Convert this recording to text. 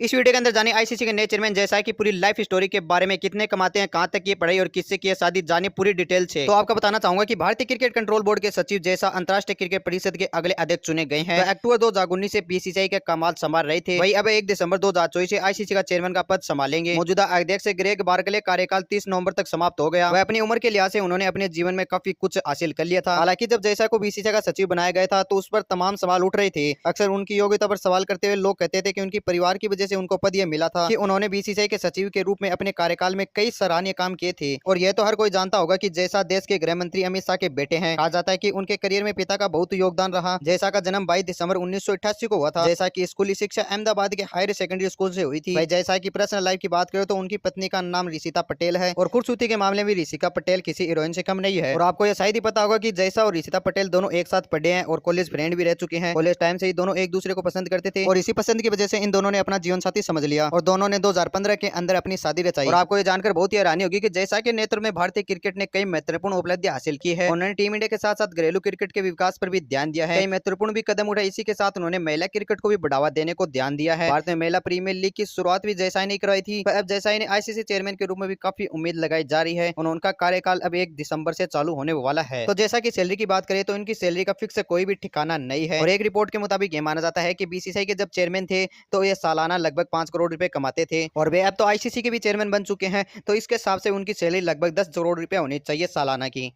इस वीडियो के अंदर जाने आईसीसी के नए चेयरमैन जयसा की पूरी लाइफ स्टोरी के बारे में, कितने कमाते हैं, कहां तक की पढ़ाई और किससे की है शादी, जाने पूरी डिटेल से। तो आपको बताना चाहूंगा कि भारतीय क्रिकेट कंट्रोल बोर्ड के सचिव जयसा अंतर्राष्ट्रीय क्रिकेट परिषद के अगले अध्यक्ष चुने गए हैं। अक्टूबर 2019 से बीसीसीआई के कमाल संभाल रहे थे। वही अब 1 दिसंबर 2024 से आईसीसी का चेयरमैन का पद संभालेंगे। मौजूदा अध्यक्ष ग्रेग बार्कले कार्यकाल 30 नवंबर तक समाप्त हो गया। वह अपनी उम्र के लिहाज से उन्होंने अपने जीवन में काफी कुछ हासिल कर लिया था। हालांकि जब जयसा को बीसीसीआई का सचिव बनाया गया था तो उस पर तमाम सवाल उठ रहे थे। अक्सर उनकी योग्यता पर सवाल करते हुए लोग कहते थे कि उनकी परिवार की वजह से उनको पद यह मिला था कि उन्होंने बीसीसीआई के सचिव के रूप में अपने कार्यकाल में कई सराहनीय काम किए थे। और यह तो हर कोई जानता होगा कि जयसा देश के गृह मंत्री अमित शाह के बेटे हैं। कहा जाता है कि उनके करियर में पिता का बहुत योगदान रहा। जयसा का जन्म 22 दिसंबर 1988 को हुआ था। जयसा की स्कूली शिक्षा अहमदाबाद के हायर सेकेंडरी स्कूल से हुई थी। भाई जयसा की पर्सनल लाइफ की बात करें तो उनकी पत्नी का नाम ऋषिता पटेल है और खूबसूरती के मामले में ऋषिका पटेल किसी हीरोइन से कम नहीं है। और आपको यह शायद ही पता होगा कि जयसा और ऋषिता पटेल दोनों एक साथ पढ़े हैं और कॉलेज फ्रेंड भी रह चुके हैं। कॉलेज टाइम से ही दोनों एक दूसरे को पसंद करते थे और इसी पसंद की वजह से इन दोनों ने अपना जीवन साथी समझ लिया और दोनों ने 2015 के अंदर अपनी शादी रचाई। और आपको ये जानकर बहुत ही हैरानी होगी कि जयसा के नेतृत्व में भारतीय क्रिकेट ने कई महत्वपूर्ण उपलब्धियां हासिल की है। उन्होंने टीम इंडिया के साथ साथ घरेलू क्रिकेट के विकास पर भी ध्यान दिया है। कई महत्वपूर्ण भी कदम उठाए। इसी के साथ उन्होंने महिला क्रिकेट को भी बढ़ावा देने को ध्यान दिया है। भारत में महिला प्रीमियर लीग की शुरुआत भी जयसा ने करवाई थी। अब जयसा ने आईसीसी चेयरमैन के रूप में भी काफी उम्मीद लगाई जा रही है। उनका कार्यकाल अब 1 दिसंबर से चालू होने वाला है। तो जैसा की सैलरी की बात करें तो इनकी सैलरी का फिक्स कोई भी ठिकाना नहीं है। और एक रिपोर्ट के मुताबिक ये माना जाता है कि बीसीसीआई के जब चेयरमैन थे तो ये सालाना लगभग 5 करोड़ रुपए कमाते थे और वे अब तो आईसीसी के भी चेयरमैन बन चुके हैं। तो इसके हिसाब से उनकी सैलरी लगभग 10 करोड़ रुपए होनी चाहिए सालाना की।